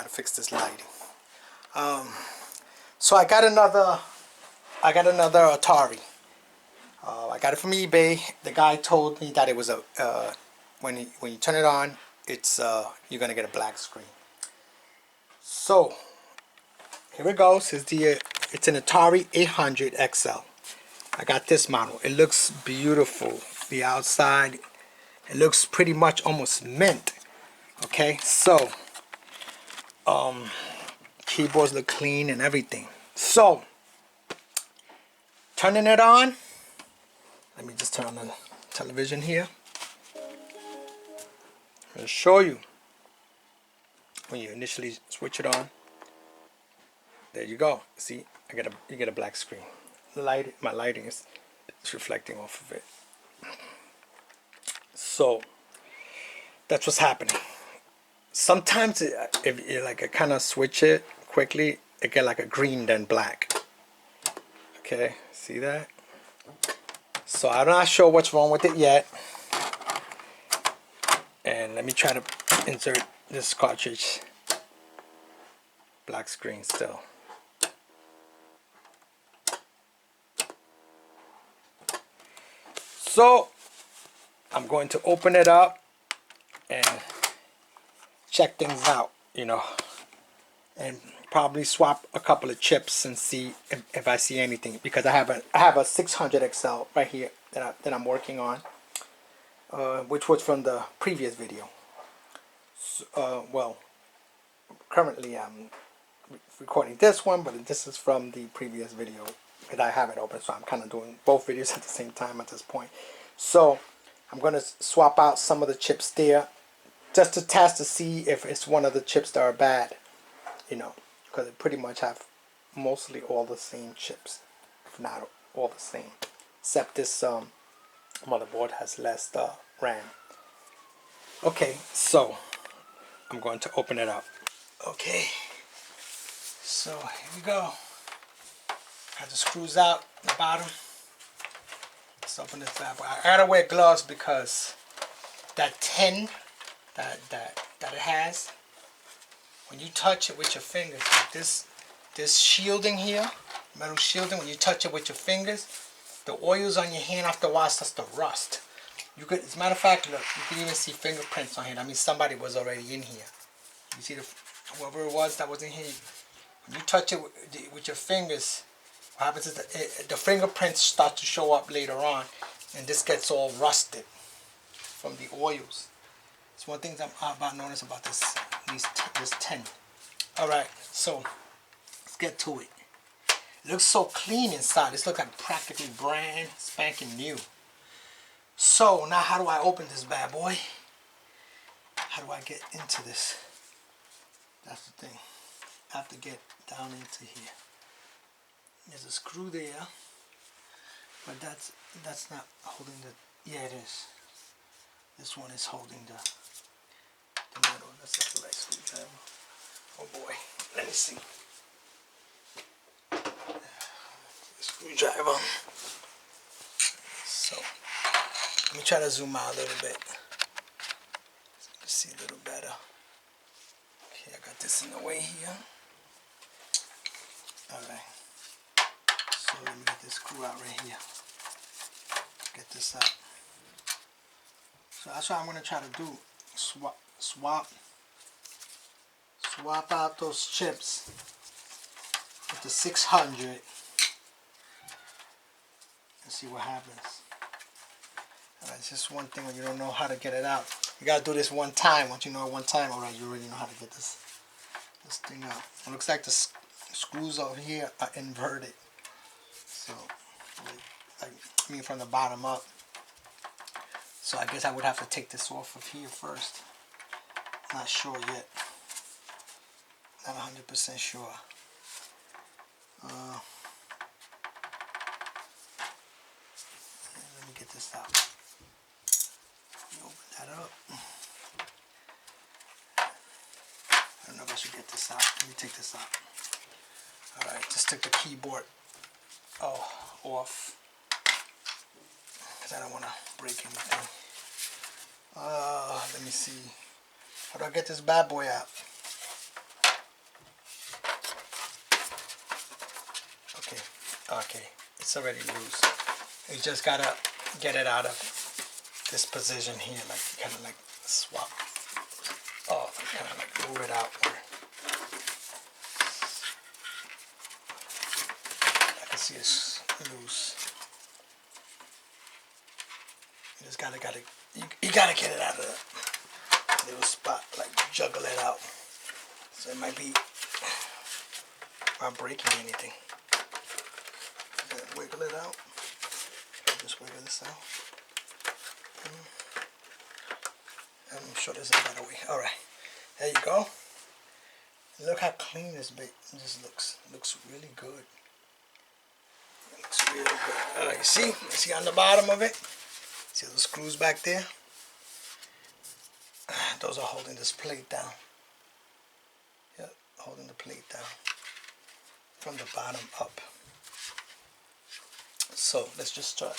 gotta fix this lighting. So I got another Atari. I got it from eBay. The guy told me that it was a when you turn it on, it's you're gonna get a black screen. So here it goes. It's an Atari 800XL. I got this model. It looks beautiful. The outside, it looks pretty much almost mint. Okay, so keyboards look clean and everything. So turning it on. Let me just turn on the television here. I'll show you when you initially switch it on. There you go. See, you get a black screen. My lighting is reflecting off of it. So that's what's happening. Sometimes if you like kind of switch it quickly, it get like a green then black. Okay, see that? So I'm not sure what's wrong with it yet. And let me try to insert this cartridge. Black screen still. So I'm going to open it up and check things out, you know, and probably swap a couple of chips and see if I see anything, because I have a 600XL right here that I'm working on, which was from the previous video. So, well, currently I'm recording this one, but this is from the previous video because I have it open, so I'm kind of doing both videos at the same time at this point. So I'm going to swap out some of the chips there just to test to see if it's one of the chips that are bad, you know, because it pretty much have mostly all the same chips, if not all the same, except this motherboard has less RAM. Okay, so I'm going to open it up. Okay, so here we go. Have the screws out the bottom. Let's open this bad boy. I gotta wear gloves because that tin that it has, when you touch it with your fingers, like this shielding here, metal shielding, when you touch it with your fingers, the oils on your hand after a while starts to rust. You could, as a matter of fact, look, you can even see fingerprints on here. I mean, somebody was already in here. You see whoever it was that was in here. When you touch it with your fingers, what happens is the fingerprints start to show up later on, and this gets all rusted from the oils. It's one thing I'm about notice about this tin. All right, so let's get to it. It looks so clean inside. This looks like practically brand spanking new. So now, how do I open this bad boy? How do I get into this? That's the thing. I have to get down into here. There's a screw there, but that's not holding the. Yeah, it is. This one is holding the metal. That's not the right screwdriver. Oh boy, let me see. The screwdriver. So let me try to zoom out a little bit. So you can see a little better. Okay, I got this in the way here. Alright. So let me get this screw out right here. Get this out. So that's what I'm going to try to do. Swap out those chips with the 600 and see what happens. Alright, it's just one thing when you don't know how to get it out. You got to do this one time. Once you know it one time, alright, you already know how to get this thing out. It looks like the screws over here are inverted. So, I mean from the bottom up. So I guess I would have to take this off of here first. Not sure yet. Not 100% sure. Let me get this out. Let me open that up. I don't know if I should get this out. Let me take this out. Alright, just took the keyboard off. Because I don't want to break anything. Let me see. How do I get this bad boy out? Okay, it's already loose. You just gotta get it out of this position here, like kind of like swap. Oh, kind of like move it out more. I can see it's loose. You just gotta you gotta get it out of the little spot, like juggle it out. So it might be not breaking anything. Wiggle it out. Just wiggle this out. I'm sure there's a better way. All right, there you go. Look how clean this bit just looks. It looks really good. It looks really good. You see on the bottom of it? See those screws back there? Those are holding this plate down. Yep, holding the plate down from the bottom up. So let's just start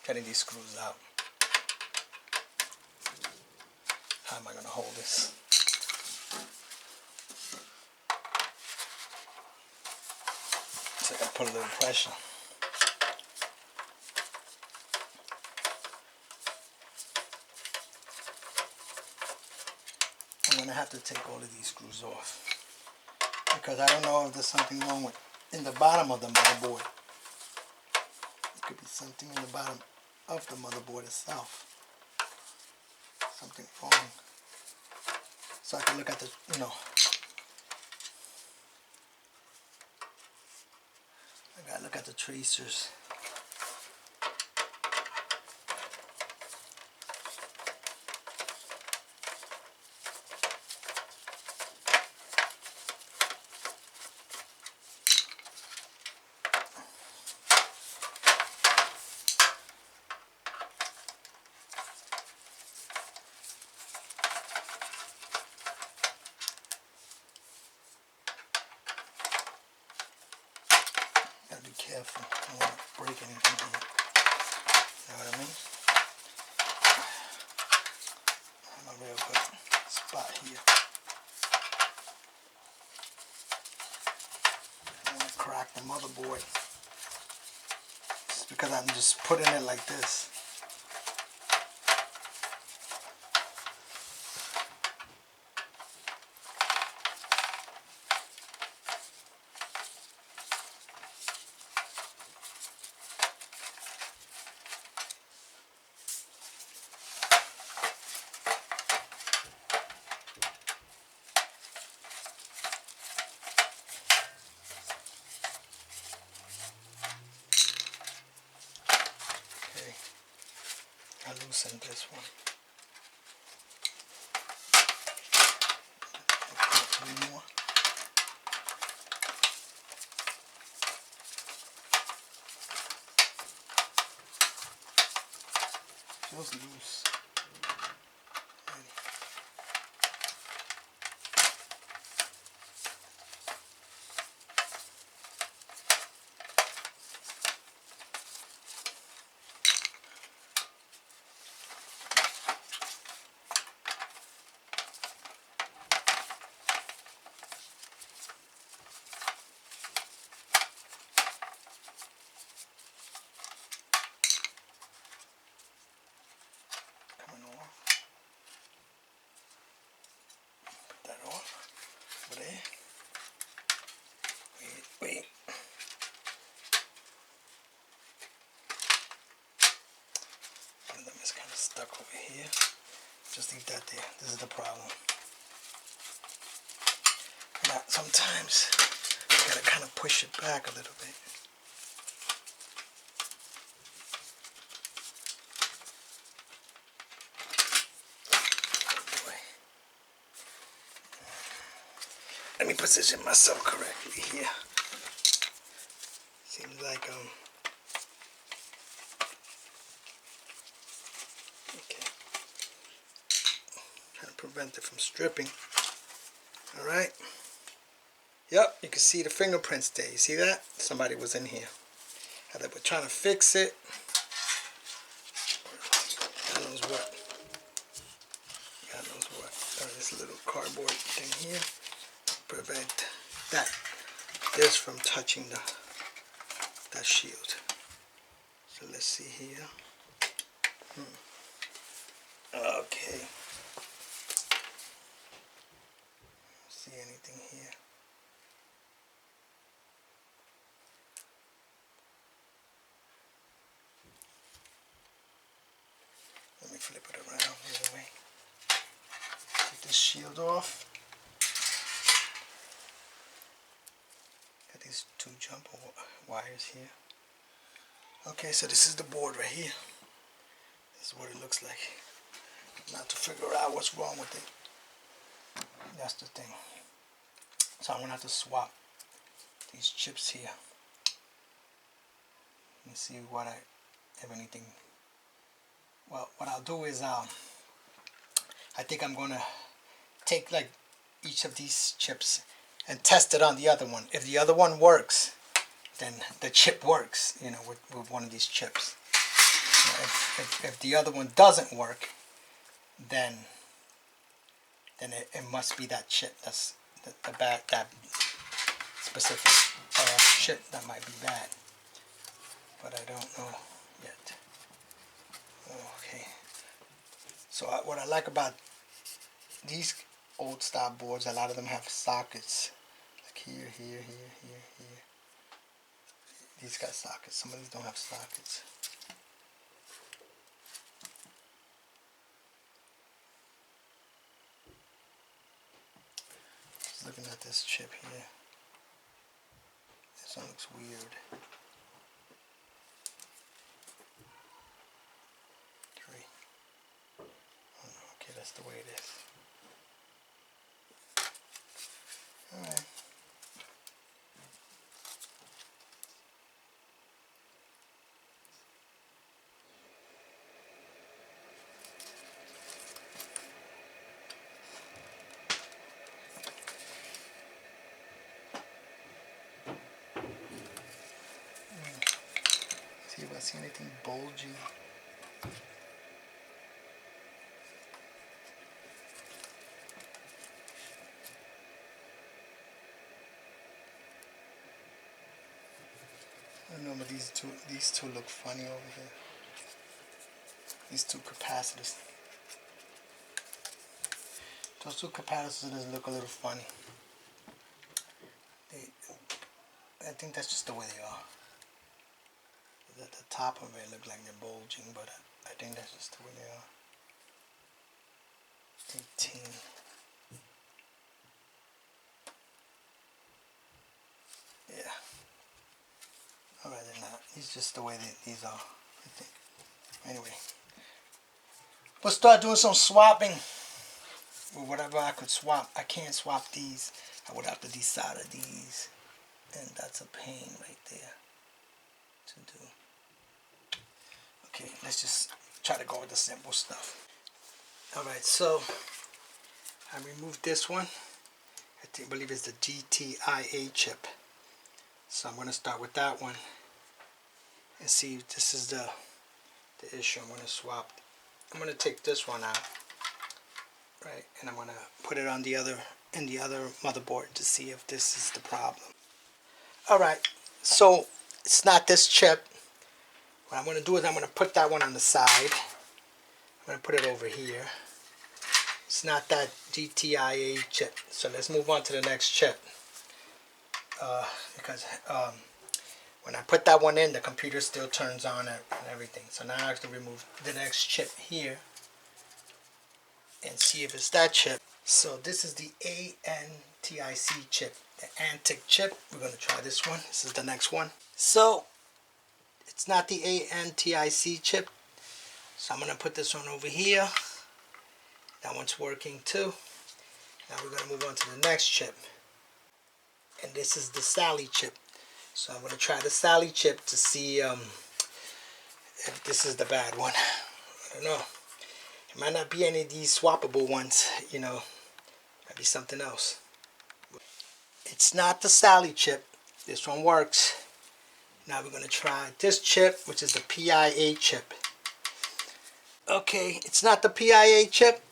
getting these screws out. How am I going to hold this? So I got to put a little pressure. I'm going to have to take all of these screws off because I don't know if there's something wrong with in the bottom of the motherboard. It could be something in the bottom of the motherboard itself. Something wrong. So I can look at the, I gotta look at the tracers. Gotta be careful. I don't want to break anything here. You know what I mean? I'm a real good spot here. I don't want to crack the motherboard. Just because I'm just putting it like this. I loosen this one. Okay, more. Feels loose. Coming off. Put that off. Over there. Wait. One of them is kind of stuck over here. Just leave that there. This is the problem. Now, sometimes you gotta kind of push it back a little bit. Let me position myself correctly here. Seems like okay. Trying to prevent it from stripping. All right. Yep, you can see the fingerprints there. You see that? Somebody was in here. They were trying to fix it. God knows what. God knows what. This little cardboard thing here. Prevent that this from touching that shield. So let's see here. Okay. See anything here? Let me flip it around the other way. Take this shield off. Got these two jumper wires here. Okay, so this is the board right here. This is what it looks like. Now to figure out what's wrong with it. That's the thing. So I'm gonna have to swap these chips here. Let me see what I have anything. Well, what I'll do is I think I'm gonna take like each of these chips and test it on the other one. If the other one works, then the chip works, you know, with one of these chips. You know, if the other one doesn't work, then it must be that chip that's the bad, that specific chip that might be bad. But I don't know yet. Okay. So what I like about these old style boards, a lot of them have sockets. Like here. These got sockets. Some of these don't have sockets. Just looking at this chip here. This one looks weird. 3. Oh no, okay, that's the way it is. Alright. See if I see anything bulgy. I don't know, but these two look funny over here. These two capacitors. Those two capacitors look a little funny. I think that's just the way they are. At the top of it look like they're bulging, but I think that's just the way they are. 18. Yeah. Alright, they're not. These just the way these are, I think. Anyway. We'll start doing some swapping. Or whatever I could swap. I can't swap these. I would have to desolder these. And that's a pain right there to do. Okay, let's just try to go with the simple stuff. Alright, so I removed this one. I believe it's the GTIA chip. So I'm going to start with that one and see if this is the issue. I'm going to swap. I'm going to take this one out, right, and I'm going to put it on the other motherboard to see if this is the problem. Alright, so it's not this chip. What I'm going to do is I'm going to put that one on the side. I'm going to put it over here. It's not that GTIA chip. So let's move on to the next chip. Because when I put that one in, the computer still turns on and everything. So now I have to remove the next chip here and see if it's that chip. So this is the ANTIC chip, the Antic chip. We're going to try this one. This is the next one. So it's not the ANTIC chip. So I'm going to put this one over here. That one's working too. Now we're going to move on to the next chip. And this is the Sally chip. So I'm going to try the Sally chip to see if this is the bad one. I don't know. It might not be any of these swappable ones, you know. Might be something else. It's not the Sally chip. This one works. Now we're going to try this chip, which is the PIA chip. Okay, it's not the PIA chip.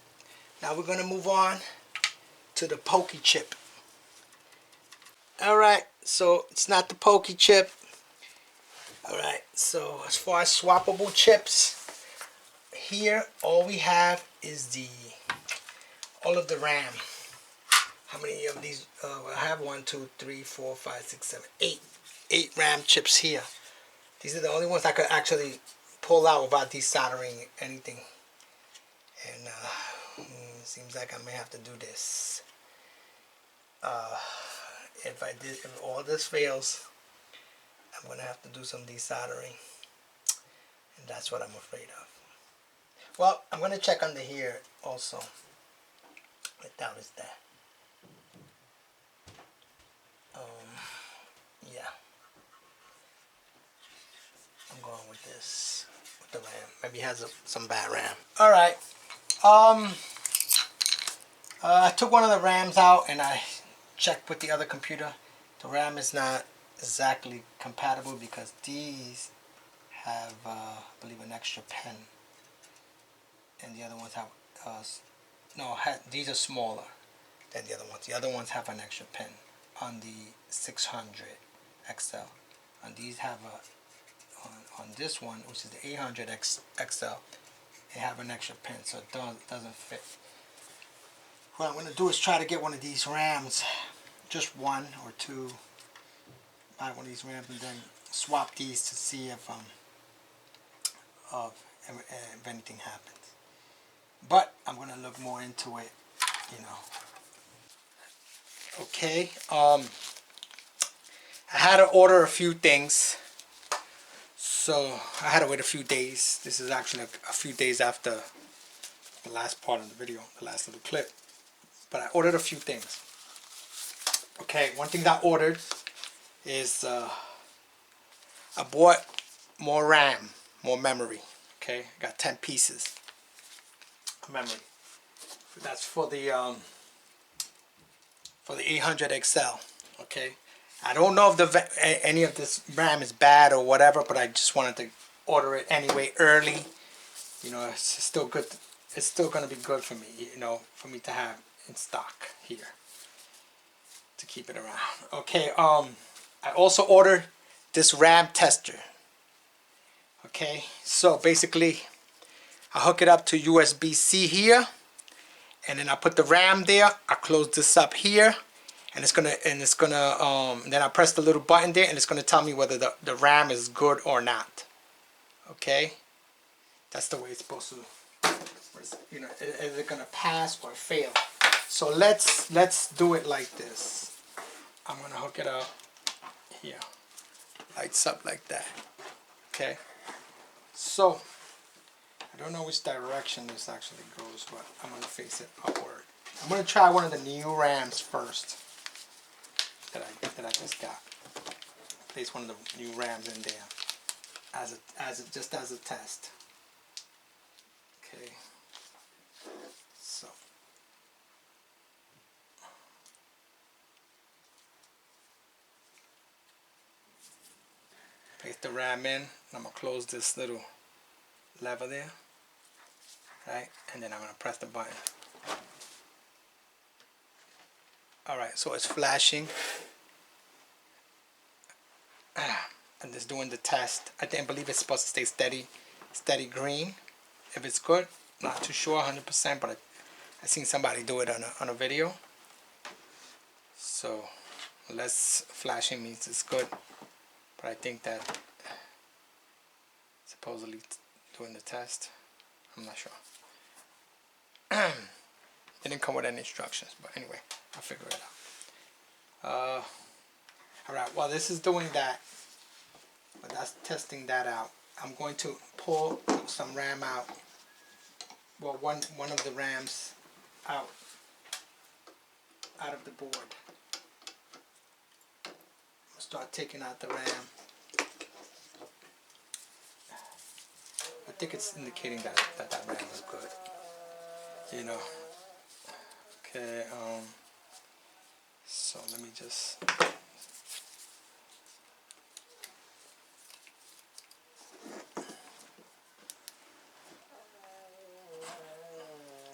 Now we're going to move on to the Pokey chip. Alright, so it's not the pokey chip. Alright, so as far as swappable chips, here all we have is all of the RAM. How many of these? I have 1, 2, 3, 4, 5, 6, 7, 8. 8 RAM chips here. These are the only ones I could actually pull out without desoldering anything. And seems like I may have to do this. If all this fails, I'm gonna have to do some desoldering, and that's what I'm afraid of. Well, I'm gonna check under here also. What down is that? Yeah. I'm going with this, with the RAM. Maybe it has some bad RAM. All right. I took one of the RAMs out and I checked with the other computer. The RAM is not exactly compatible because these have, I believe, an extra pin, and the other ones have, these are smaller than the other ones. The other ones have an extra pin on the 600XL, and these have on this one, which is the 800XL, they have an extra pin, so it doesn't fit. What I'm going to do is try to get one of these RAMs, just 1 or 2, buy one of these RAMs and then swap these to see if anything happens. But I'm going to look more into it, you know. Okay, I had to order a few things, so I had to wait a few days. This is actually a few days after the last part of the video, the last little clip. But I ordered a few things. Okay, one thing that I ordered is I bought more RAM, more memory. Okay, I got 10 pieces of memory. That's for the 800XL. Okay, I don't know if any of this RAM is bad or whatever, but I just wanted to order it anyway early. You know, it's still good. It's still going to be good for me. You know, for me to have in stock here to keep it around. Okay, I also ordered this RAM tester. Okay, so basically I hook it up to USB-C here, and then I put the RAM there. I close this up here, and then I press the little button there, and it's gonna tell me whether the RAM is good or not. Okay, that's the way it's supposed to. You know, is it gonna pass or fail? So let's do it like this. I'm gonna hook it up here. Lights up like that. Okay. So I don't know which direction this actually goes, but I'm gonna face it upward. I'm gonna try one of the new RAMs first that I just got. Place one of the new RAMs in there just as a test. Okay. So place the RAM in, and I'm gonna close this little lever there, right? And then I'm gonna press the button. All right, so it's flashing, and it's doing the test. I believe it's supposed to stay steady green. If it's good, not too sure 100%, but I seen somebody do it on a video. So less flashing means it's good, but I think that supposedly doing the test, I'm not sure. Didn't come with any instructions, but anyway, I'll figure it out. Alright, while this is doing that, but that's testing that out, I'm going to pull some RAM out. Well, one of the RAMs out of the board. I'll start taking out the RAM. I think it's indicating that RAM is good. You know. Okay. So let me just.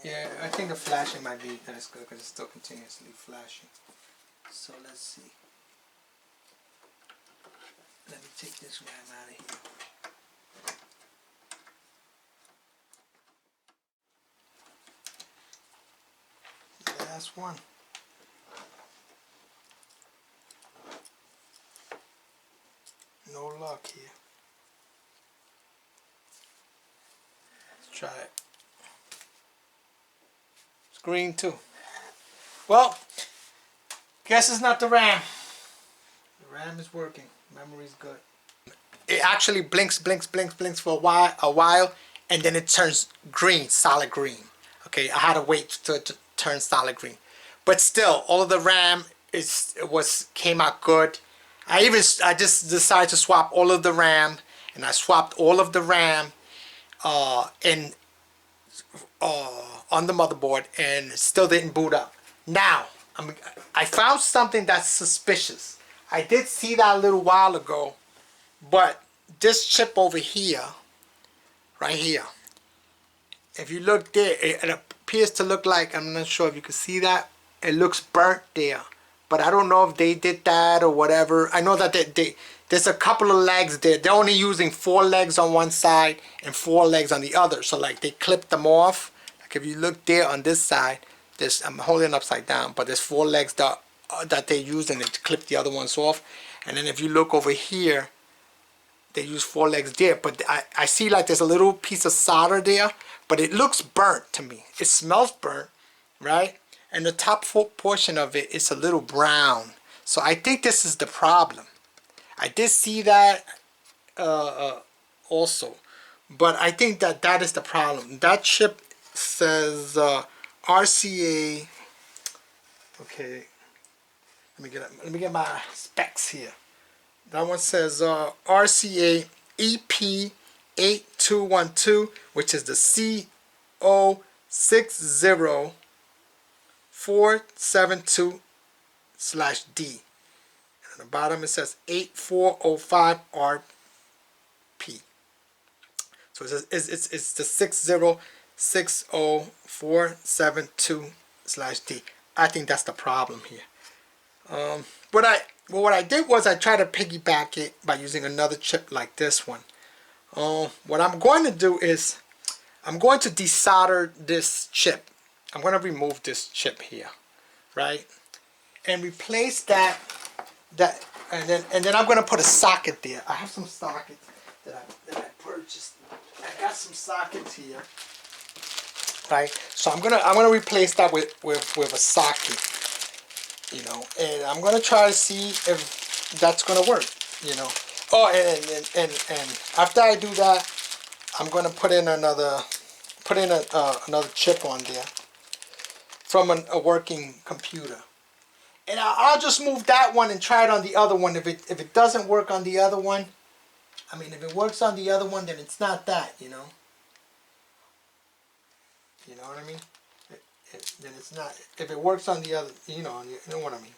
Yeah, I think the flashing might be that it's good because it's still continuously flashing. So let's see. Let me take this RAM out of here. Last one. No luck here. Let's try it. It's green too. Well, guess it's not the RAM. The RAM is working. Memory's good. It actually blinks for a while, and then it turns green, solid green. Okay, I had to wait to turn solid green, but still, all of the RAM came out good. I just decided to swap all of the RAM, and I swapped all of the RAM in on the motherboard, and it still didn't boot up. Now I found something that's suspicious. I did see that a little while ago, but this chip over here, right here, if you look there, it appears to look like, I'm not sure if you can see that, it looks burnt there. But I don't know if they did that or whatever. I know that there's a couple of legs there. They're only using 4 legs on one side and 4 legs on the other. So like they clipped them off. Like if you look there on this side, I'm holding it upside down, but there's 4 legs that they used, and they clipped the other ones off. And then if you look over here, they use 4 legs there. But I see like there's a little piece of solder there, but it looks burnt to me. It smells burnt, right? And the top portion of it is a little brown. So I think this is the problem. I did see that also. But I think that is the problem. That chip says RCA. Okay. Let me get my specs here. That one says RCA EP8212, which is the CO60472/D. And at the bottom it says 8405RP. So it's the 6060472/D. I think that's the problem here. What I did was I tried to piggyback it by using another chip like this one. What I'm going to do is I'm going to desolder this chip. I'm going to remove this chip here, right, and replace that, and then I'm going to put a socket there. I have some sockets that I purchased. I got some sockets here, right? So I'm gonna replace that with a socket, you know, and I'm gonna try to see if that's gonna work, you know. Oh, and after I do that, I'm gonna put in another chip on there from a working computer, and I'll just move that one and try it on the other one. If it doesn't work on the other one, I mean, if it works on the other one, then it's not that, you know. You know what I mean? Then it's not. If it works on the other, you know what I mean.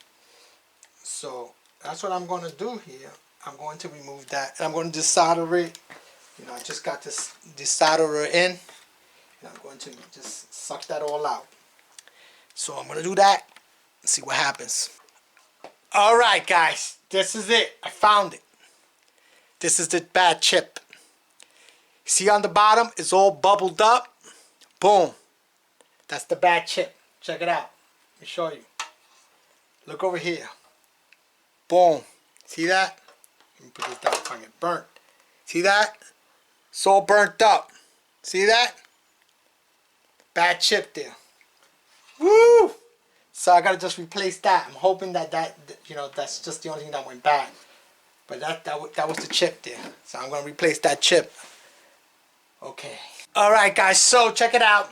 So that's what I'm going to do here. I'm going to remove that, and I'm going to desolder it. You know, I just got this desolderer in, and I'm going to just suck that all out. So I'm going to do that and see what happens. All right, guys, this is it. I found it. This is the bad chip. See on the bottom, it's all bubbled up. Boom. That's the bad chip. Check it out. Let me show you. Look over here. Boom. See that? Let me put this down if I get burnt. See that? It's all burnt up. See that? Bad chip there. Woo! So I gotta just replace that. I'm hoping that you know, that's just the only thing that went bad. But that was the chip there. So I'm gonna replace that chip. Okay. All right, guys. So check it out.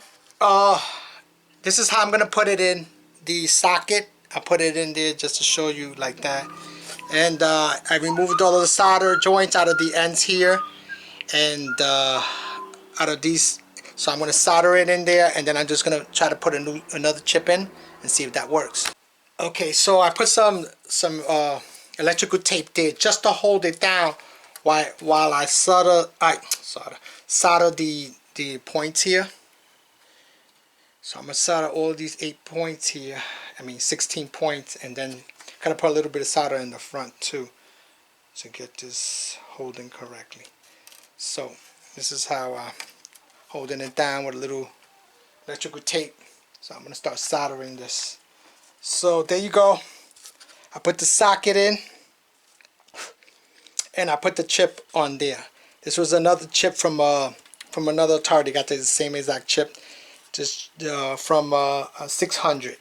This is how I'm gonna put it in the socket. I put it in there just to show you like that. And I removed all of the solder joints out of the ends here, and out of these. So I'm gonna solder it in there, and then I'm just gonna try to put another chip in and see if that works. Okay, so I put some electrical tape there just to hold it down while I solder the points here. So I'm gonna solder all these 8 points here. I mean 16 points, and then kind of put a little bit of solder in the front too. to get this holding correctly. So this is how I'm holding it down with a little electrical tape. So I'm going to start soldering this. So there you go. I put the socket in and I put the chip on there. This was another chip from another Atari. They got the same exact chip, just from 600.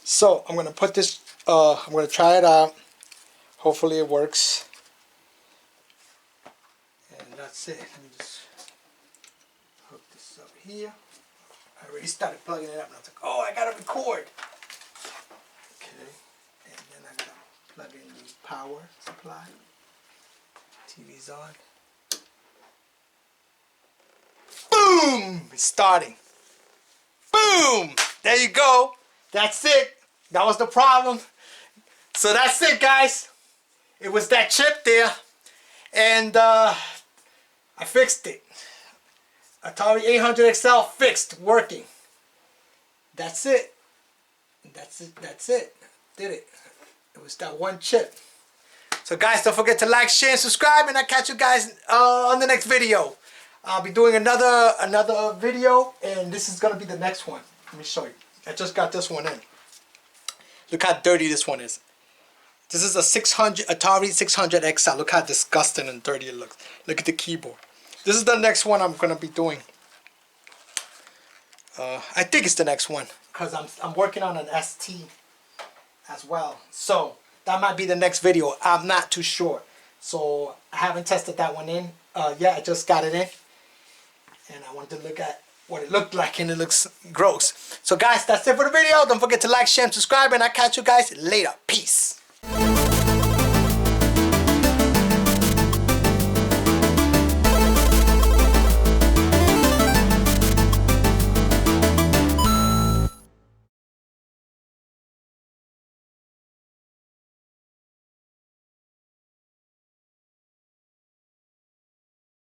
So I'm going to put this, I'm going to try it out. Hopefully it works. And that's it. Let me just hook this up here. I already started plugging it up and I was like, oh, I gotta record. Okay, and then I gotta plug in the power supply. TV's on. Boom! It's starting. Boom! There you go. That's it. That was the problem. So that's it, guys. It was that chip there. And I fixed it. Atari 800XL fixed, working. That's it. That's it. That's it. Did it. It was that one chip. So guys, don't forget to like, share, and subscribe, and I'll catch you guys on the next video. I'll be doing another video, and this is gonna be the next one. Let me show you. I just got this one in. Look how dirty this one is. This is a Atari 600XL. Look how disgusting and dirty it looks. Look at the keyboard. This is the next one I'm gonna be doing. I think it's the next one because I'm working on an ST as well. So that might be the next video. I'm not too sure. So I haven't tested that one in. Yeah, I just got it in, and I wanted to look at what it looked like, and it looks gross. So guys, that's it for the video. Don't forget to like, share, and subscribe, and I'll catch you guys later. Peace.